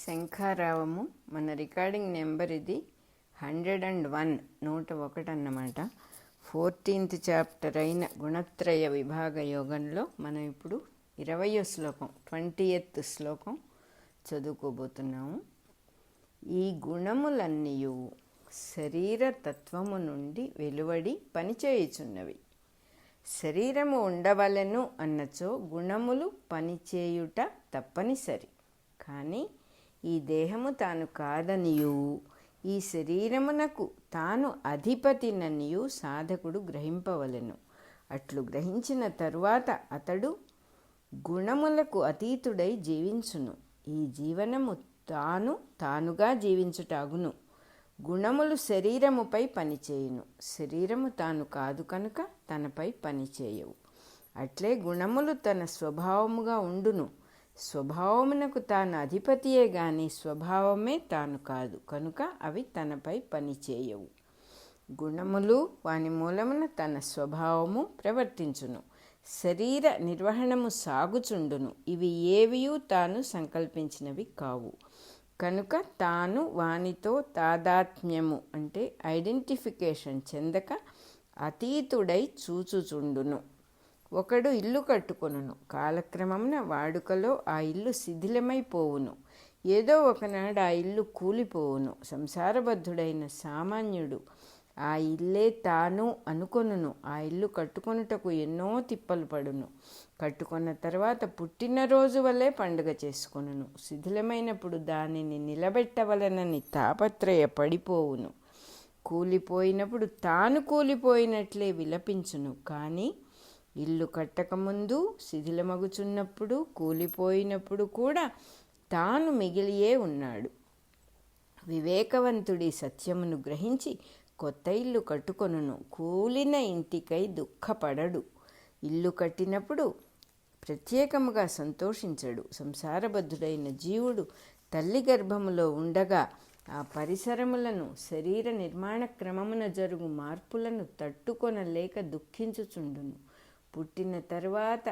శంఖారావము. మన recording number ఇది 101 101 అన్నమాట. 14th చాప్టర్ అయిన గుణత్రయ విభాగ యోగంలో మనం ఇప్పుడు 20వ శ్లోకం 20th శ్లోకం చదువుకోబోతున్నాము. ఈ గుణములన్నీ శరీర తత్వము నుండి వెలువడి పనిచేయుచున్నవి. శరీరము ఉండవలెను అన్నచో గుణములు పనిచేయుట తప్పనిసరి. కానీ ఈ దేహము తాను కాదనియు ఈ శరీరమునకు తాను అధిపతిననియు సాధకుడు గ్రహింపవలెను. అట్లు గ్రహించిన తరువాత అతడు గుణములకు అతీతుడై జీవించును. ఈ జీవనము తానుగా జీవించుటాగును. గుణములు శరీరముపై పనిచేయును. శరీరము తాను కాదు కనుక తనపై పనిచేయవు. అట్లే గుణములు తన స్వభావముగా ఉండును. స్వభావమునకు తాను అధిపతియే గాని స్వభావమే తాను కాదు కనుక అవి తనపై పనిచేయవు. గుణములు వాని మూలమున తన స్వభావము ప్రవర్తించును. శరీర నిర్వహణము సాగుచుండును. ఇవి ఏవియూ తాను సంకల్పించినవి కావు కనుక తాను వానితో తాదాత్మ్యము అంటే ఐడెంటిఫికేషన్ చెందక అతీతుడై చూచుచుండును. ఒకడు ఇల్లు కట్టుకొనును. కాలక్రమమున వాడుకలో ఆ ఇల్లు శిథిలమైపోవును. ఏదో ఒకనాడు ఆ ఇల్లు కూలిపోవును. సంసారబద్ధుడైన సామాన్యుడు ఆ ఇల్లే తాను అనుకొనును. ఆ ఇల్లు కట్టుకొనుటకు ఎన్నో తిప్పలు పడును. కట్టుకున్న తర్వాత పుట్టినరోజు వల్లే పండుగ చేసుకొనును. శిథిలమైనప్పుడు దానిని నిలబెట్టవలనని తాపత్రయ పడిపోవును. కూలిపోయినప్పుడు తాను కూలిపోయినట్లే విలపించును. కానీ ఇల్లు కట్టకముందు శిథిలమగుచున్నప్పుడు కూలిపోయినప్పుడు కూడా తాను మిగిలియే ఉన్నాడు. వివేకవంతుడి సత్యమును గ్రహించి కొత్త ఇల్లు కట్టుకొనును. కూలిన ఇంటికై దుఃఖపడడు. ఇల్లు కట్టినప్పుడు ప్రత్యేకముగా సంతోషించడు. సంసారబద్ధుడైన జీవుడు తల్లి గర్భములో ఉండగా ఆ పరిసరములను శరీర నిర్మాణ క్రమమున జరుగు మార్పులను తట్టుకొనలేక దుఃఖించుచుండును. పుట్టిన తరువాత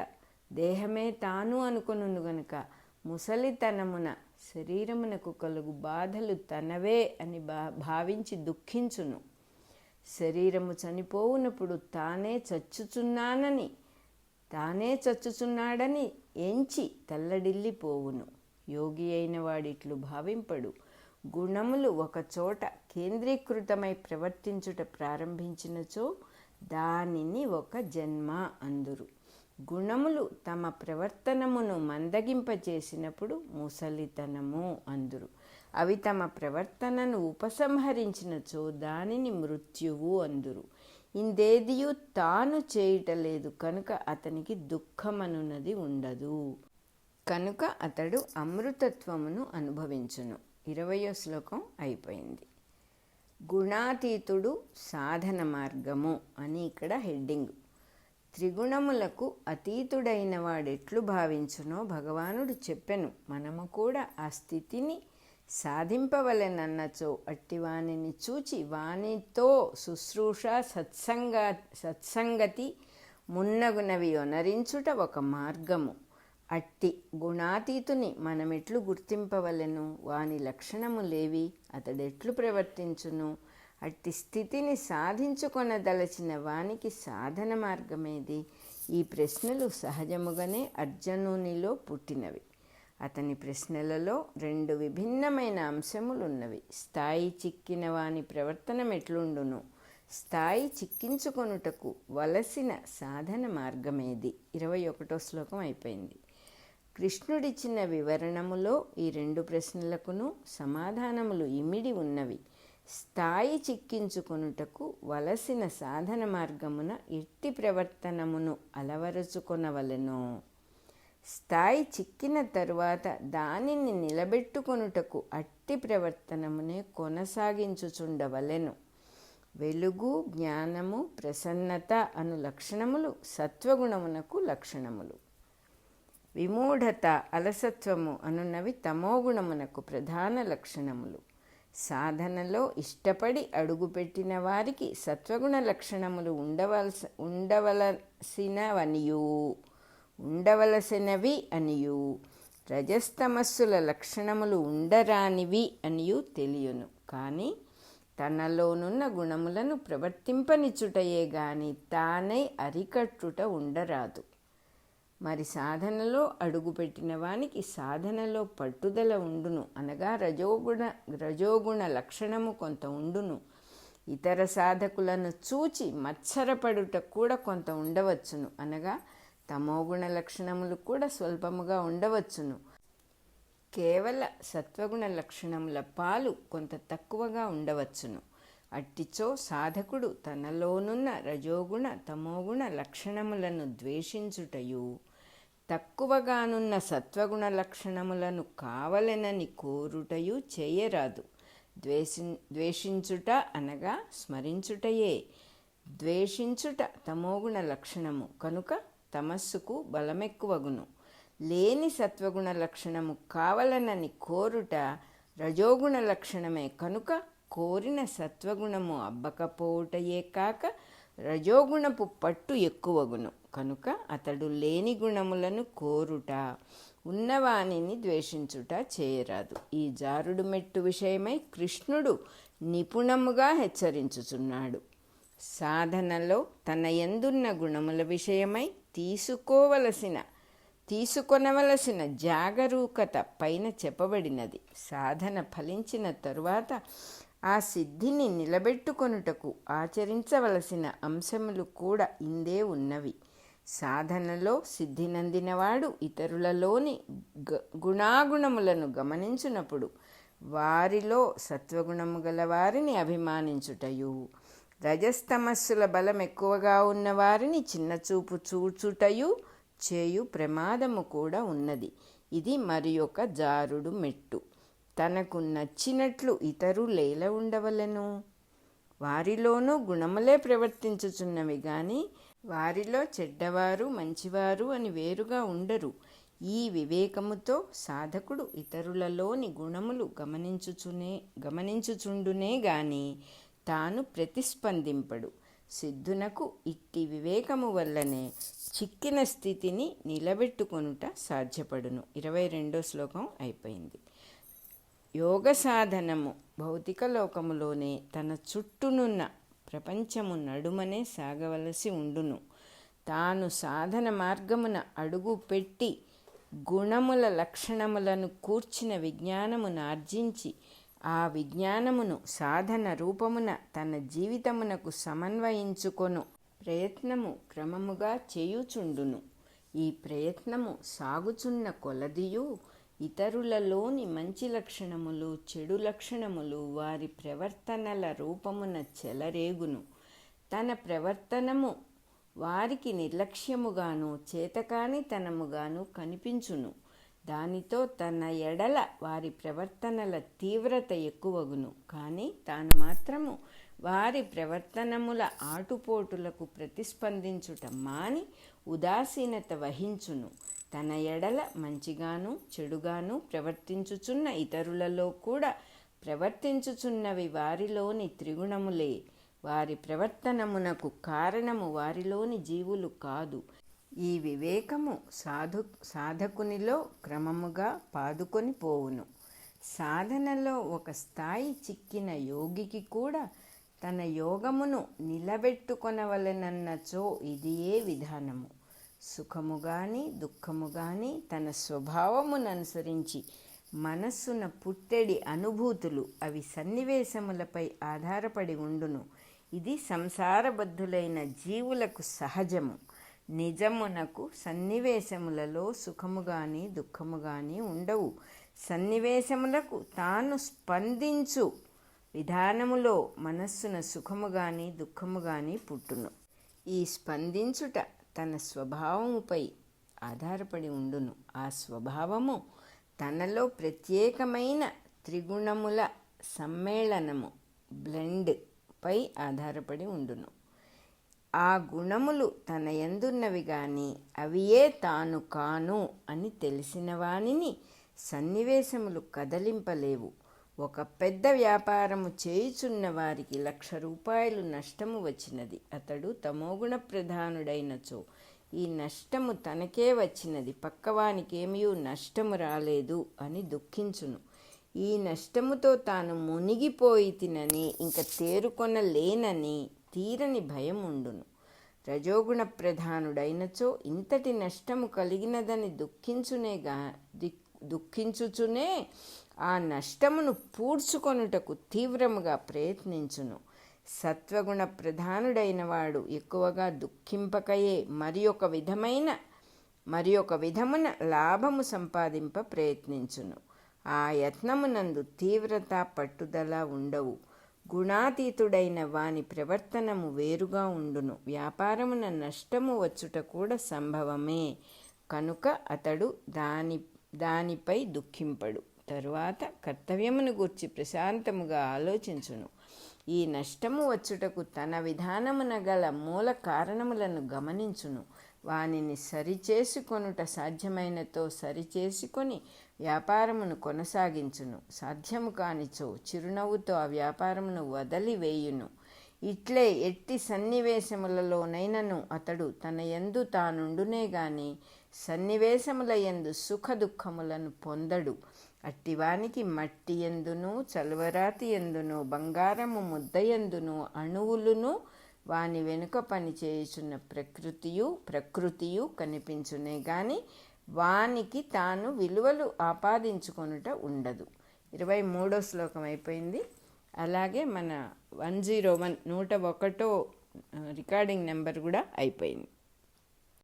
దేహమే తాను అనుకొనును గనుక ముసలితనమున శరీరమునకు కలుగు బాధలు తనవే అని భావించి దుఃఖించును. శరీరము చనిపోవునప్పుడు తానే చచ్చుచున్నాడని ఎంచి తల్లడిల్లిపోవును. యోగి అయిన వాడిట్లు భావింపడు. గుణములు ఒకచోట కేంద్రీకృతమై ప్రవర్తించుట ప్రారంభించినచో దానిని ఒక జన్మ అందురు. గుణములు తమ ప్రవర్తనమును మందగింపచేసినప్పుడు ముసలితనము అందురు. అవి తమ ప్రవర్తనను ఉపసంహరించినచో దానిని మృత్యువు అందురు. ఇందేదియు తాను చేయుటలేదు కనుక అతనికి దుఃఖమనున్నది ఉండదు. కనుక అతడు అమృతత్వమును అనుభవించును. 20వ శ్లోకం అయిపోయింది. గుణాతీతుడు సాధన మార్గము అని ఇక్కడ హెడ్డింగ్. త్రిగుణములకు అతీతుడైన వాడెట్లు భావించునో భగవానుడు చెప్పెను. మనము కూడా ఆ స్థితిని సాధింపవలెనన్నచో అట్టివానిని చూచి వానితో శుశ్రూష సత్సంగతి మున్నగునవి ఒనరించుట ఒక మార్గము. అట్టి గుణాతీతుని మనమెట్లు గుర్తింపవలెను? వాని లక్షణములేవి? అతడెట్లు ప్రవర్తించును? అట్టి స్థితిని సాధించుకొనదలచిన వానికి సాధన మార్గమేది? ఈ ప్రశ్నలు సహజముగానే అర్జునునిలో పుట్టినవి. అతని ప్రశ్నలలో 2 విభిన్నమైన అంశములున్నవి. స్థాయి చిక్కిన వాని ప్రవర్తనం ఎట్లుండును? స్థాయి చిక్కించుకొనుటకు వలసిన సాధన మార్గమేది? 21వ శ్లోకం అయిపోయింది. కృష్ణుడిచ్చిన వివరణములో ఈ 2 ప్రశ్నలకును సమాధానములు ఇమిడి ఉన్నవి. స్థాయి చిక్కించుకొనుటకు వలసిన సాధన మార్గమున ఎట్టి ప్రవర్తనమును అలవరుచుకొనవలెనో, స్థాయి చిక్కిన తరువాత దానిని నిలబెట్టుకొనుటకు అట్టి ప్రవర్తనమునే కొనసాగించుచుండవలెను. వెలుగు, జ్ఞానము, ప్రసన్నత అను లక్షణములు సత్వగుణమునకు లక్షణములు. విమూఢత, అలసత్వము అనున్నవి తమోగుణమునకు ప్రధాన లక్షణములు. సాధనలో ఇష్టపడి అడుగుపెట్టిన వారికి సత్వగుణ లక్షణములు ఉండవలసినవి అనియు రజస్తమస్సుల లక్షణములు ఉండరానివి అనియు తెలియను. కానీ తనలోనున్న గుణములను ప్రవర్తింపనిచ్చుటయే గాని తానై అరికట్టుట ఉండరాదు. మరి సాధనలో అడుగుపెట్టిన వానికి సాధనలో పట్టుదల ఉండును, అనగా రజోగుణ లక్షణము కొంత ఉండును. ఇతర సాధకులను చూచి మత్సరపడుట కూడా కొంత ఉండవచ్చును, అనగా తమోగుణ లక్షణములు కూడా స్వల్పముగా ఉండవచ్చును. కేవల సత్వగుణ లక్షణముల పాలు కొంత తక్కువగా ఉండవచ్చును. అట్టిచో సాధకుడు తనలోనున్న రజోగుణ తమోగుణ లక్షణములను ద్వేషించుటయు, తక్కువగానున్న సత్వగుణ లక్షణములను కావలెనని కోరుటయు చేయరాదు. ద్వేషించుట అనగా స్మరించుటయే. ద్వేషించుట తమోగుణ లక్షణము కనుక తమస్సుకు బలమెక్కువగును. లేని సత్వగుణ లక్షణము కావలనని కోరుట రజోగుణ లక్షణమే కనుక కోరిన సత్వగుణము అబ్బకపోవుటయే కాక రజోగుణపు పట్టు ఎక్కువగును. కనుక అతడు లేని గుణములను కోరుట, ఉన్నవానిని ద్వేషించుట చేయరాదు. ఈ జారుడు మెట్టు విషయమై కృష్ణుడు నిపుణముగా హెచ్చరించుచున్నాడు. సాధనలో తన యందున్న గుణముల విషయమై తీసుకొనవలసిన జాగరూకత పైన చెప్పబడినది. సాధన ఫలించిన తరువాత ఆ సిద్ధిని నిలబెట్టుకొనుటకు ఆచరించవలసిన అంశములు కూడా ఇందే ఉన్నవి. సాధనలో సిద్ధినందినవాడు ఇతరులలోని గుణాగుణములను గమనించునప్పుడు వారిలో సత్వగుణము గల వారిని అభిమానించుటయు, రజస్తమస్సుల బలం ఎక్కువగా ఉన్న వారిని చిన్నచూపు చూచుటయు చేయు ప్రమాదము కూడా ఉన్నది. ఇది మరి ఒక జారుడు మెట్టు. తనకు నచ్చినట్లు ఇతరులేలా ఉండవలెను? వారిలోనూ గుణములే ప్రవర్తించుచున్నవి గాని వారిలో చెడ్డవారు మంచివారు అని వేరుగా ఉండరు. ఈ వివేకముతో సాధకుడు ఇతరులలోని గుణములు గమనించుచుండునే గాని తాను ప్రతిస్పందింపడు. సిద్ధునకు ఇట్టి వివేకము వల్లనే చిక్కిన స్థితిని నిలబెట్టుకొనుట సాధ్యపడును. 22వ శ్లోకం అయిపోయింది. యోగ సాధనము భౌతిక లోకములోనే తన చుట్టూనున్న ప్రపంచము నడుమనే సాగవలసి ఉండును. తాను సాధన మార్గమున అడుగు పెట్టి గుణముల లక్షణములను కూర్చిన విజ్ఞానమును ఆర్జించి ఆ విజ్ఞానమును సాధన రూపమున తన జీవితమునకు సమన్వయించుకొను ప్రయత్నము క్రమముగా చేయుచుండును. ఈ ప్రయత్నము సాగుచున్న కొలదియు ఇతరులలోని మంచి లక్షణములు చెడు లక్షణములు వారి ప్రవర్తనల రూపమున చెలరేగును. తన ప్రవర్తనము వారికి నిర్లక్ష్యముగాను చేతకానితనముగాను కనిపించును. దానితో తన ఎడల వారి ప్రవర్తనల తీవ్రత ఎక్కువగును. కానీ తాను మాత్రము వారి ప్రవర్తనముల ఆటుపోటులకు ప్రతిస్పందించుట మాని ఉదాసీనత వహించును. తన ఎడల మంచిగాను చెడుగాను ప్రవర్తించుచున్న ఇతరులలో కూడా ప్రవర్తించుచున్నవి వారిలోని త్రిగుణములే. వారి ప్రవర్తనమునకు కారణము వారిలోని జీవులు కాదు. ఈ వివేకము సాధకునిలో క్రమముగా పాదుకొని పోవును. సాధనలో ఒక స్థాయి చిక్కిన యోగికి కూడా తన యోగమును నిలబెట్టుకొనవలెనన్నచో ఇదియే విధానము. సుఖము గాని దుఃఖము గాని తన స్వభావముననుసరించి మనస్సున పుట్టెడి అనుభూతులు అవి సన్నివేశములపై ఆధారపడి ఉండును. ఇది సంసారబద్ధులైన జీవులకు సహజము. నిజమునకు సన్నివేశములలో సుఖము గాని దుఃఖము గాని ఉండవు. సన్నివేశములకు తాను స్పందించు విధానములో మనస్సున సుఖము గాని దుఃఖము గాని పుట్టును. ఈ స్పందించుట తన స్వభావముపై ఆధారపడి ఉండును. ఆ స్వభావము తనలో ప్రత్యేకమైన త్రిగుణముల సమ్మేళనము బ్లెండ్ పై ఆధారపడి ఉండును. ఆ గుణములు తన యందున్నవి గాని అవియే తాను కాను అని తెలిసిన వానిని సన్నివేశములు కదలింపలేవు. ఒక పెద్ద వ్యాపారము చేయుచున్న వారికి 1,00,000 రూపాయలు నష్టము వచ్చినది. అతడు తమోగుణ ప్రధానుడైనచో ఈ నష్టము తనకే వచ్చినది, పక్కవానికేమీ నష్టము రాలేదు అని దుఃఖించును. ఈ నష్టముతో తాను మునిగిపోయి తినని ఇంక తేరుకొనలేనని తీరని భయం ఉండును. రజోగుణ ప్రధానుడైనచో ఇంతటి నష్టము కలిగినదని దుఃఖించుచునే ఆ నష్టమును పూడ్చుకొనుటకు తీవ్రముగా ప్రయత్నించును. సత్వగుణ ప్రధానుడైన వాడు ఎక్కువగా దుఃఖింపకయే మరి ఒక విధమున లాభము సంపాదింప ప్రయత్నించును. ఆ యత్నమునందు తీవ్రత పట్టుదల ఉండవు. గుణాతీతుడైన వాని ప్రవర్తనము వేరుగా ఉండును. వ్యాపారమున నష్టము వచ్చుట కూడా సంభవమే కనుక అతడు దానిపై దుఃఖింపడు. తరువాత కర్తవ్యమును గూర్చి ప్రశాంతముగా ఆలోచించును. ఈ నష్టము వచ్చుటకు తన విధానమున గల మూల కారణములను గమనించును. వానిని సరిచేసుకొనుట సాధ్యమైనతో సరిచేసుకొని వ్యాపారమును కొనసాగించును. సాధ్యము కానిచో చిరునవ్వుతో ఆ వ్యాపారమును వదిలివేయును. ఇట్లే ఎట్టి సన్నివేశములలోనైనను అతడు తన యందు తానుండునే గాని సన్నివేశముల యందు సుఖ దుఃఖములను పొందడు. అట్టివానికి మట్టి ఎందును, చలువరాతి ఎందును, బంగారము ముద్ద ఎందును, అణువులును, వాని వెనుక పని చేయుచున్న ప్రకృతియు కనిపించునే గాని వానికి తాను విలువలు ఆపాదించుకొనుట ఉండదు. 23వ శ్లోకం అయిపోయింది. అలాగే మన 101 రికార్డింగ్ నెంబర్ కూడా అయిపోయింది.